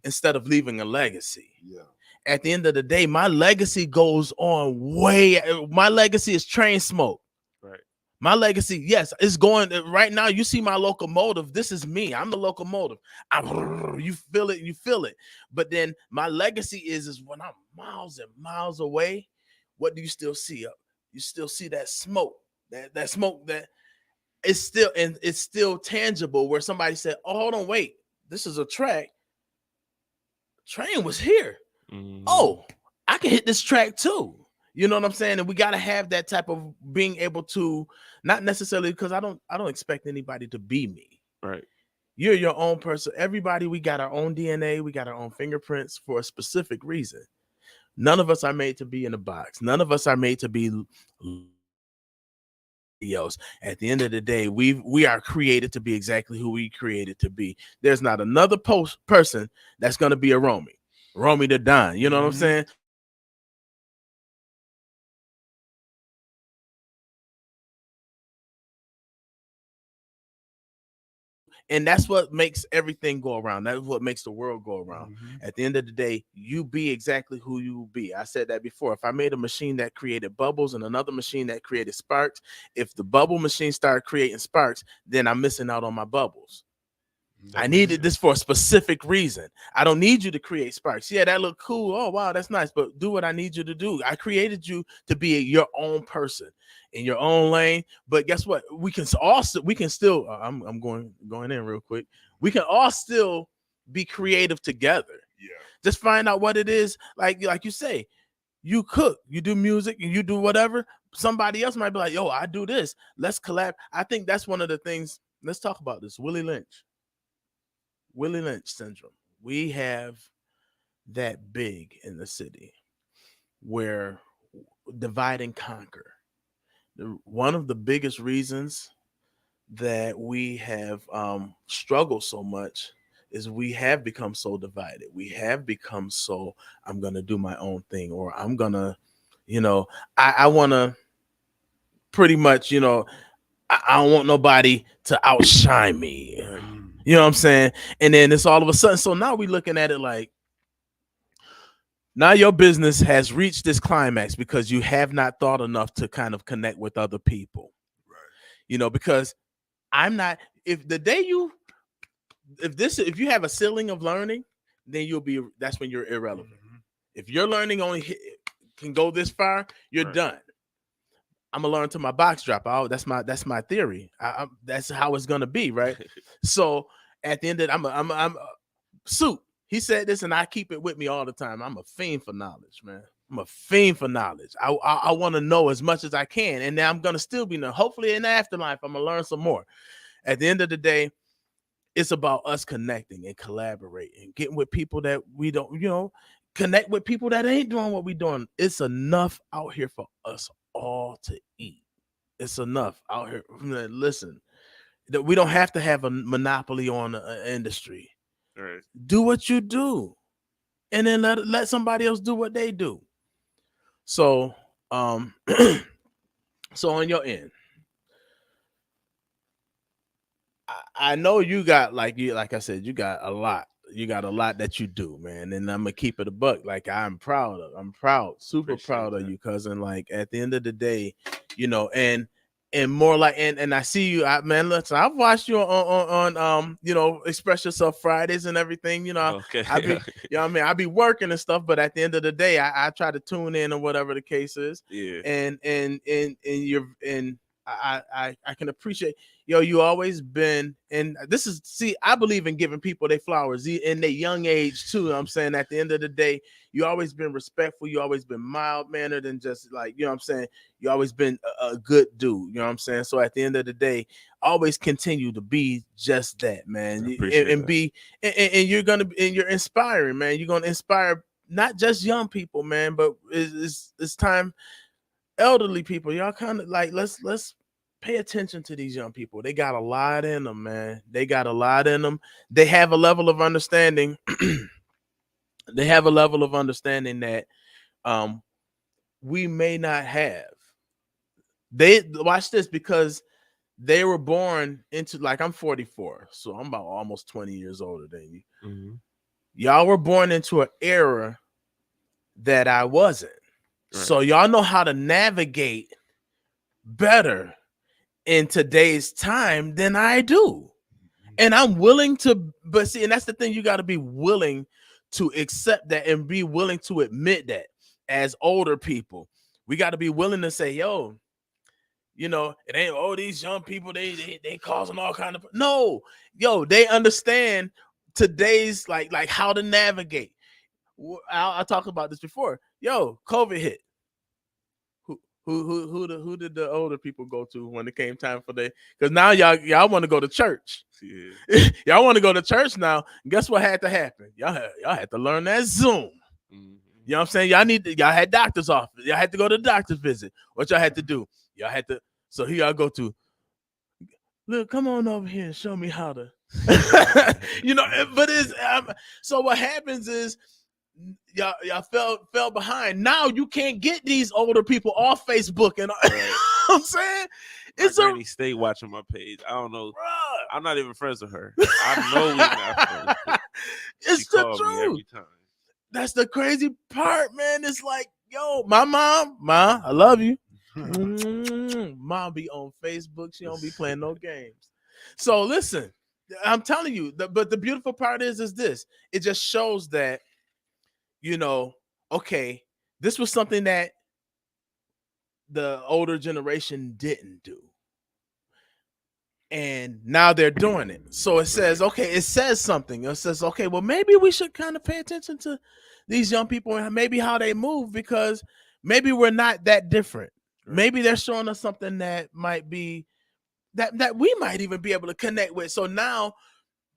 C: instead of leaving a legacy.
D: Yeah.
C: At the end of the day, my legacy goes on my legacy is Train Smoke.
B: Right.
C: My legacy, yes, it's going right now. You see my locomotive. This is me. I'm the locomotive. You feel it. But then my legacy is when I'm miles and miles away, what do you still see up? You still see that smoke, that smoke that is still, and it's still tangible, where somebody said, oh, hold on, wait, this is a track. Train was here.
B: Mm-hmm.
C: Oh, I can hit this track too. You know what I'm saying? And we got to have that type of being able to, not necessarily because I don't expect anybody to be me.
B: Right.
C: You're your own person. Everybody, we got our own DNA. We got our own fingerprints for a specific reason. None of us are made to be in a box. None of us are made to be else. At the end of the day, we are created to be exactly who we created to be. There's not another person that's going to be a Romeythedon. You know what I'm saying? And that's what makes everything go around. That's what makes the world go around. At the end of the day, you be exactly who you will be. I said that before. If I made a machine that created bubbles and another machine that created sparks, if the bubble machine started creating sparks, then I'm missing out on my bubbles. I needed this for a specific reason. I don't need you to create sparks. Yeah, that look cool. Oh, wow, that's nice. But do what I need you to do. I created you to be your own person in your own lane. But guess what? We can still. I'm going in real quick. We can all still be creative together.
D: Yeah.
C: Just find out what it is. Like you say, you cook, you do music, and you do whatever. Somebody else might be like, yo, I do this. Let's collab. I think that's one of the things. Let's talk about this. Willie Lynch syndrome. We have that big in the city where divide and conquer. One of the biggest reasons that we have struggled so much is we have become so divided. We have become so, I'm going to do my own thing, or I'm going to, I want to pretty much, I don't want nobody to outshine me. You know what I'm saying? And then it's all of a sudden. So now we're looking at it like, now your business has reached this climax because you have not thought enough to kind of connect with other people. Right. Because I'm not, if you have a ceiling of learning, then that's when you're irrelevant. If your learning only can go this far, you're done. I'm gonna learn to my box drop. That's my theory. That's how it's gonna be, right? So at the end of it, I'm Soup. He said this, and I keep it with me all the time. I'm a fiend for knowledge, man. I'm a fiend for knowledge. I want to know as much as I can, and now I'm gonna still be there. Hopefully, in the afterlife, I'm gonna learn some more. At the end of the day, it's about us connecting and collaborating, getting with people that we don't, connect with people that ain't doing what we doing. It's enough out here for us all to eat. It's enough out here. Listen, that we don't have to have a monopoly on an industry.
B: Right.
C: Do what you do, and then let somebody else do what they do. So, so on your end, I know you got like I said, you got a lot. You got a lot that you do, man. And I'm gonna keep it a buck. Like I'm proud, super
B: Appreciate
C: proud of
B: that.
C: you, cousin. Like at the end of the day, and more like and I see you, man. Listen, I've watched you on Express Yourself Fridays and everything.
B: Okay.
C: I be I be working and stuff, but at the end of the day, I try to tune in or whatever the case is.
B: Yeah.
C: And I can appreciate you always been, and this is, see, I believe in giving people their flowers in their young age too. I'm saying at the end of the day, you always been respectful, you always been mild mannered, and just like, I'm saying, you always been a good dude, what I'm saying? So at the end of the day, always continue to be just that, man. And be and you're gonna and you're inspiring, man. You're gonna inspire not just young people, man, but it's time, elderly people, y'all kind of like, let's pay attention to these young people. They got a lot in them, man. They got a lot in them. They have a level of understanding. They have a level of understanding that we may not have. They watch this, because they were born into, like, I'm 44, so I'm about almost 20 years older than you.
B: Mm-hmm.
C: Y'all were born into an era that I wasn't. Right. So y'all know how to navigate better in today's time than I do. And I'm willing to, but see, and that's the thing, you got to be willing to accept that and be willing to admit that as older people. We got to be willing to say, yo, it ain't, these young people, they causing all kind of, no, yo, they understand today's like how to navigate. I talked about this before. Yo, COVID hit. Who did the older people go to when it came time for because now y'all want to go to church. Yeah. Y'all want to go to church now. Guess what had to happen? Y'all had to learn that Zoom. Mm-hmm. You know what I'm saying? Y'all had doctor's office. Y'all had to go to the doctor's visit. What y'all had to do? Y'all had to. So here y'all go to. Look, come on over here and show me how to. But it's so what happens is, y'all fell behind. Now you can't get these older people off Facebook and right. I'm saying, it's
B: my granny stay watching my page. I don't know. Bruh. I'm not even friends with her. I know we're not friends.
C: It's the truth. Every time. That's the crazy part, man. It's like, yo, my mom, I love you. Mom be on Facebook. She don't be playing no games. So listen, I'm telling you. But the beautiful part is this. It just shows that, okay, this was something that the older generation didn't do. And now they're doing it. So it says, okay, it says something. It says, okay, well, maybe we should kind of pay attention to these young people and maybe how they move, because maybe we're not that different. Maybe they're showing us something that might be that we might even be able to connect with. So now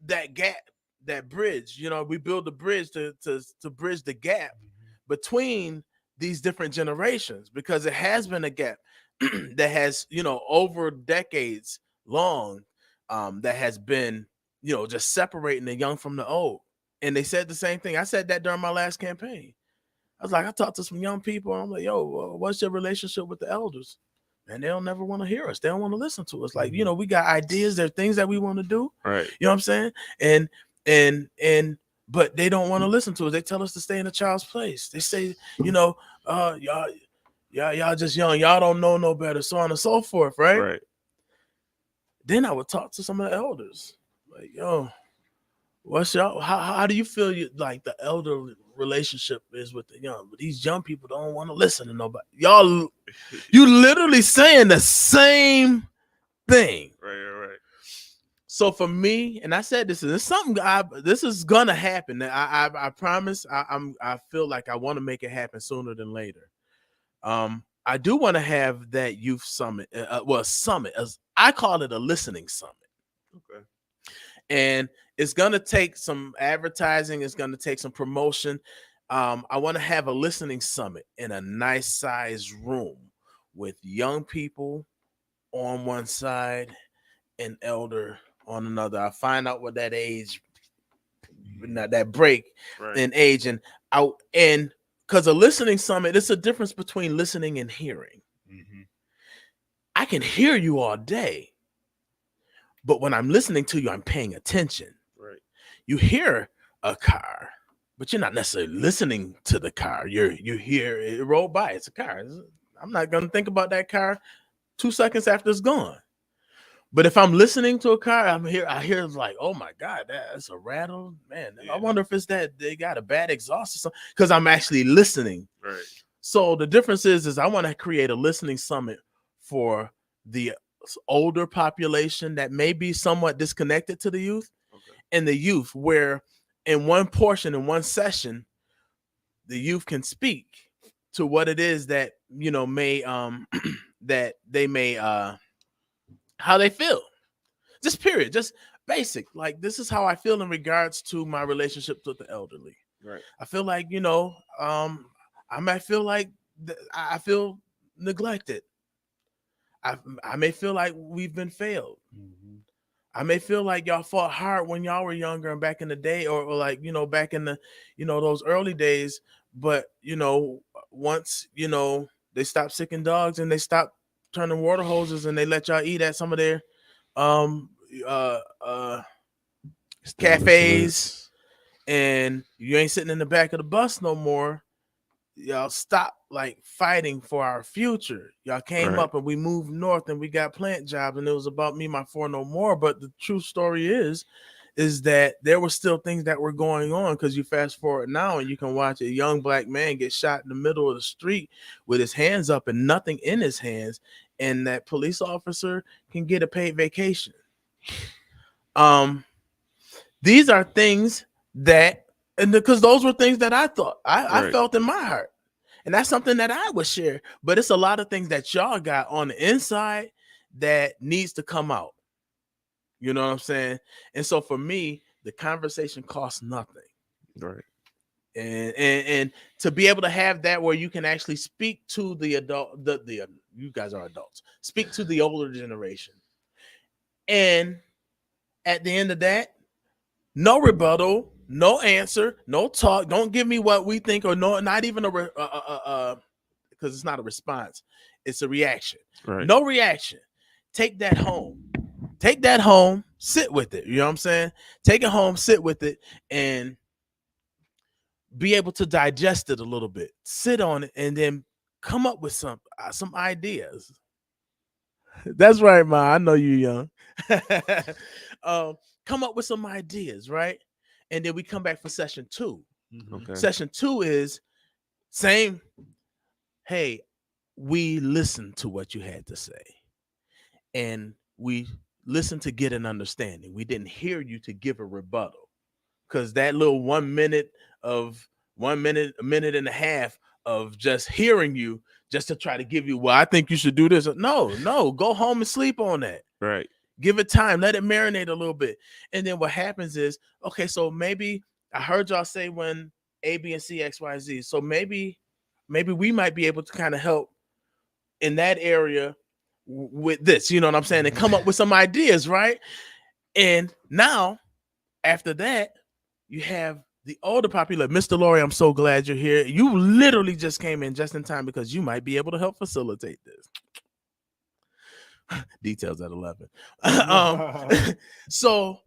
C: that gap, that bridge, we build a bridge to bridge the gap between these different generations, because it has been a gap that has, over decades long, that has been, just separating the young from the old. And they said the same thing. I said that during my last campaign. I was like, I talked to some young people. And I'm like, yo, what's your relationship with the elders? And they don't never want to hear us. They don't want to listen to us. Like, we got ideas. There are things that we want to do.
B: Right.
C: You know what I'm saying? But they don't want to listen to us. They tell us to stay in a child's place. They say, y'all just young. Y'all don't know no better, so on and so forth, right?
B: Right.
C: Then I would talk to some of the elders. Like, yo, what's y'all? How do you feel like the elder relationship is with the young? But these young people don't want to listen to nobody. Y'all, you literally saying the same thing.
B: Right.
C: So for me, and I said this is something this is gonna happen. I promise. I feel like I want to make it happen sooner than later. I do want to have that youth summit. Summit, as I call it, a listening summit.
B: Okay.
C: And it's gonna take some advertising. It's gonna take some promotion. I want to have a listening summit in a nice sized room with young people on one side and elder on another. I find out what that age, that break in age, and out, and because a listening summit, it's a difference between listening and hearing.
D: Mhm.
C: I can hear you all day, but when I'm listening to you, I'm paying attention.
B: Right.
C: You hear a car, but you're not necessarily listening to the car. You hear it roll by. It's a car. I'm not gonna think about that car 2 seconds after it's gone. But if I'm listening to a car, I hear like, oh my God, that's a rattle. Man, I wonder if it's that they got a bad exhaust or something, because I'm actually listening.
B: Right.
C: So the difference is I want to create a listening summit for the older population that may be somewhat disconnected to the youth, and the youth, where in one portion, in one session, the youth can speak to what it is that, may that they may how they feel. Just period. Just basic. Like, this is how I feel in regards to my relationships with the elderly.
B: Right.
C: I feel like, I might feel like I feel neglected. I may feel like we've been failed.
D: Mhm.
C: I may feel like y'all fought hard when y'all were younger and back in the day, or like, back in the, those early days. But, once, they stopped sicking dogs and they stopped turning water hoses and they let y'all eat at some of their cafes, and you ain't sitting in the back of the bus no more. Y'all stop like fighting for our future. Y'all came up and we moved north and we got plant jobs, and it was about me, my four, no more. But the true story is that there were still things that were going on, because you fast forward now and you can watch a young black man get shot in the middle of the street with his hands up and nothing in his hands, and that police officer can get a paid vacation. These are things that, and because those were things that I thought I felt in my heart, and that's something that I would share. But it's a lot of things that y'all got on the inside that needs to come out. You know what I'm saying? And so for me, the conversation costs nothing.
B: Right.
C: And to be able to have that where you can actually speak to the adult, you guys are adults, speak to the older generation. And at the end of that, no rebuttal, no answer, no talk. Don't give me what we think, or no, not even because it's not a response. It's a reaction.
B: Right.
C: No reaction. Take that home. Take that home, sit with it. You know what I'm saying? Take it home, sit with it, and be able to digest it a little bit. Sit on it, and then come up with some ideas. That's right, Ma. I know you're young. Come up with some ideas, right? And then we come back for session 2.
B: Okay.
C: Session 2 is same. Hey, we listened to what you had to say, and we listened to get an understanding. We didn't hear you to give a rebuttal, because that little 1 minute, a minute and a half of just hearing you, just to try to give you, well, I think you should do this. No, go home and sleep on that.
B: Right.
C: Give it time, let it marinate a little bit. And then what happens is, okay, so maybe I heard y'all say when A, B, and C, X, Y, Z. So maybe we might be able to kind of help in that area with this, you know what I'm saying, and come up with some ideas, right? And now, after that, you have the older population. Mr. Laurie, I'm so glad you're here. You literally just came in just in time, because you might be able to help facilitate this. Details at 11. So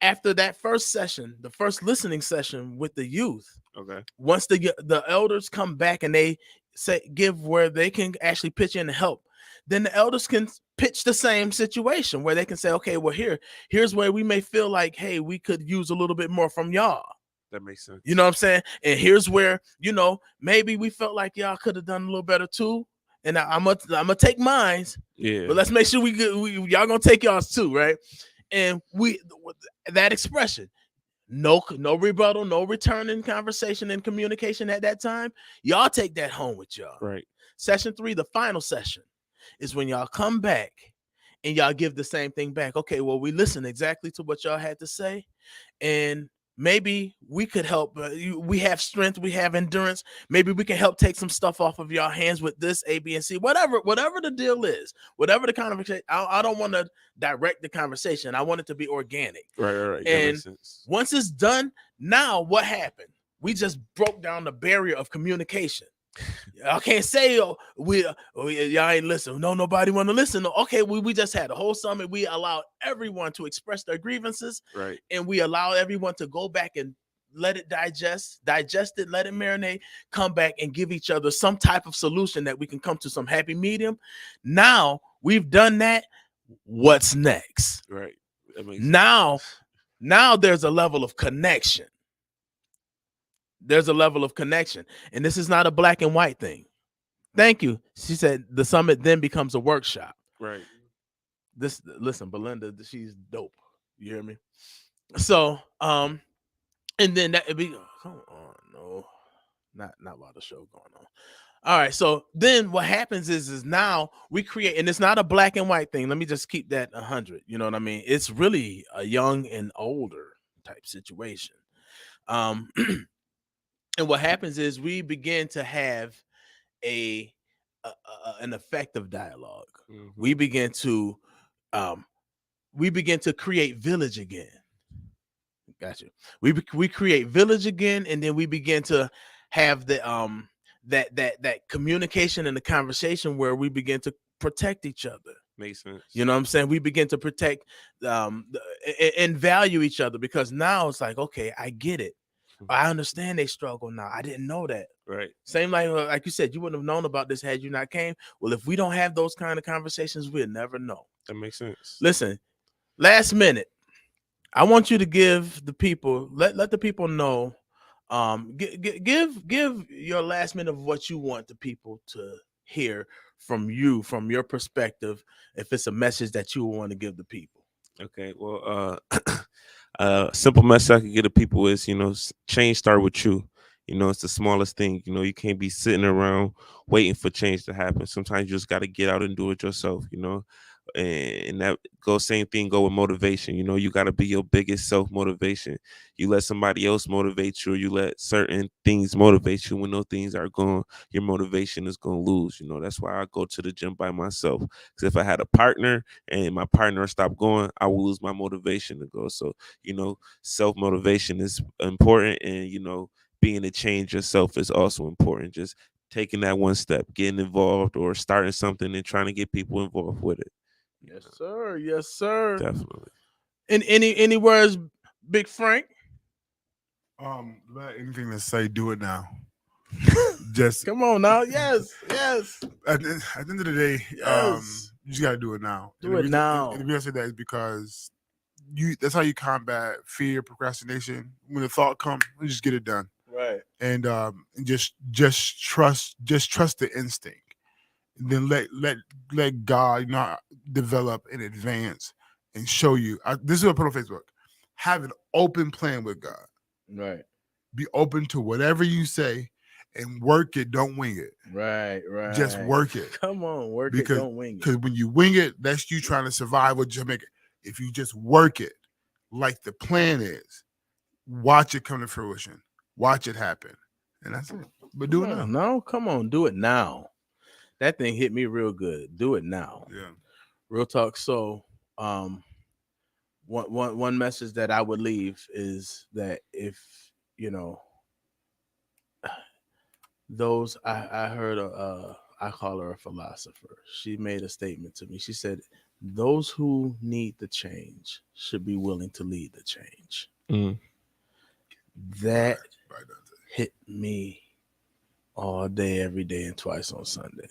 C: after that first session, the first listening session with the youth,
B: Okay.
C: once the elders come back and they give where they can actually pitch in and help, then the elders can pitch the same situation where they can say, okay, well, here's where we may feel like, hey, we could use a little bit more from y'all.
B: That makes sense.
C: You know what I'm saying? And here's where, maybe we felt like y'all could have done a little better too. And I'm gonna take mine.
B: Yeah.
C: But let's make sure y'all gonna take y'all's too, right? And that expression, no rebuttal, no return in conversation and communication at that time. Y'all take that home with y'all.
B: Right.
C: Session 3, the final session, is when y'all come back and y'all give the same thing back. Okay, well, we listened exactly to what y'all had to say, and maybe we could help. We have strength, we have endurance. Maybe we can help take some stuff off of your hands with this A, B, and C. Whatever the deal is, whatever the conversation. I don't want to direct the conversation. I want it to be organic.
B: Right. That
C: And
B: makes sense.
C: once it's done, now what happened? We just broke down the barrier of communication. I can't say y'all ain't listen. No, nobody want to listen. Okay, we just had a whole summit. We allowed everyone to express their grievances,
B: Right.
C: and we allow everyone to go back and let it digest it, let it marinate, come back and give each other some type of solution that we can come to some happy medium. Now we've done that. What's next?
B: Right. That makes
C: Now there's a level of connection. There's a level of connection, and this is not a black and white thing. Thank you. She said the summit then becomes a workshop.
B: Right.
C: Listen, Belinda, she's dope. You hear me? So, and then that be come on, no, not while the show going on. All right, so then what happens is now we create, and it's not a black and white thing. Let me just keep that 100. You know what I mean? It's really a young and older type situation. And what happens is we begin to have an effective dialogue.
B: Mm-hmm.
C: We begin to create village again. Gotcha. We create village again, and then we begin to have the that communication and the conversation where we begin to protect each other.
B: Makes sense.
C: You know what I'm saying? We begin to protect and value each other, because now it's like, okay, I get it. I understand they struggle now. I didn't know that.
B: Right.
C: Same like you said, you wouldn't have known about this had you not came. Well, if we don't have those kind of conversations, we'll never know.
B: That makes sense.
C: Listen, last minute, I want you to give the people, let the people know, give your last minute of what you want the people to hear from you, from your perspective, if it's a message that you want to give the people.
B: Okay, well, simple message I can give to people is, change start with you. It's the smallest thing. You can't be sitting around waiting for change to happen. Sometimes you just got to get out and do it yourself. And that same thing go with motivation. You got to be your biggest self-motivation. You let somebody else motivate you, or you let certain things motivate you. When those things are gone, your motivation is going to lose. That's why I go to the gym by myself, because if I had a partner and my partner stopped going, I will lose my motivation to go. So self-motivation is important, and being a change yourself is also important. Just taking that one step, getting involved, or starting something and trying to get people involved with it.
C: Yes, sir. Yes, sir.
B: Definitely.
C: And any words, Big Frank?
D: Anything to say, do it now. Just
C: come on now. Yes.
D: At the end of the day,
C: yes.
D: You just gotta do it now.
C: Do it now.
D: And the reason I say that is because that's how you combat fear, procrastination. When the thought comes, you just get it done.
C: Right.
D: And just trust the instinct. Then let God develop in advance and show you. This is what I put on Facebook. Have an open plan with God.
C: Right.
D: Be open to whatever you say and work it. Don't wing it.
C: Right.
D: Just work it.
C: Come on, work it. Don't wing it.
D: Because when you wing it, that's you trying to survive with Jamaica. If you just work it like the plan is, watch it come to fruition. Watch it happen. And that's it. But do it now.
C: No, come on, do it now. That thing hit me real good. Do it now.
D: Yeah.
C: Real talk. So, one message that I would leave is that if those I heard I call her a philosopher. She made a statement to me. She said, "Those who need the change should be willing to lead the change."
B: Mm.
C: That hit me all day, every day, and twice on Sunday.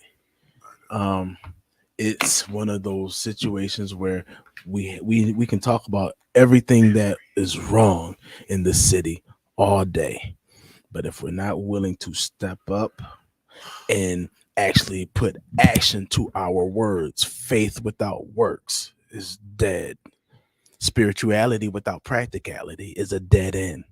C: It's one of those situations where we can talk about everything that is wrong in the city all day, but if we're not willing to step up and actually put action to our words, faith without works is dead. Spirituality without practicality is a dead end.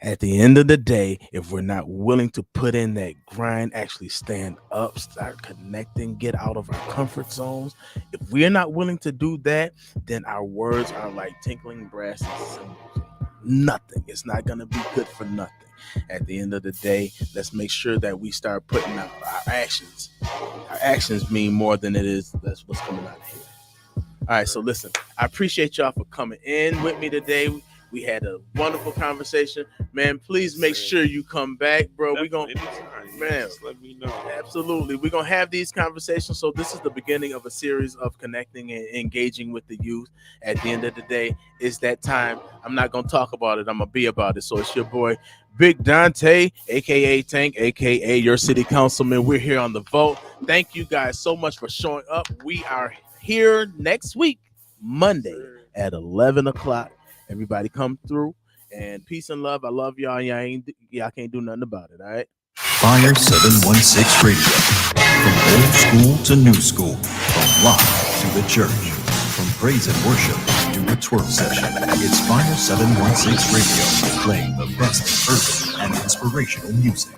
C: At the end of the day, if we're not willing to put in that grind, actually stand up, start connecting, get out of our comfort zones, if we're not willing to do that, then our words are like tinkling brass and cymbals. Nothing. It's not going to be good for nothing. At the end of the day, let's make sure that we start putting out our actions. Our actions mean more than it is that's what's coming out of here. All right, so listen, I appreciate y'all for coming in with me today. We had a wonderful conversation, man. Please make sure you come back, bro. We gonna, man,
B: just let me know.
C: Absolutely, we're gonna have these conversations. So this is the beginning of a series of connecting and engaging with the youth. At the end of the day, it's that time. I'm not gonna talk about it. I'm gonna be about it. So it's your boy, Big Dante, aka Tank, aka your city councilman. We're here on the vote. Thank you guys so much for showing up. We are here next week, Monday at 11 o'clock. Everybody come through, and peace and love. I love y'all. Y'all can't do nothing about it. All right.
E: Fire 716 Radio. From old school to new school. From rock to the church. From praise and worship to a twerk session. It's Fire 716 Radio. Playing the best in urban and inspirational music.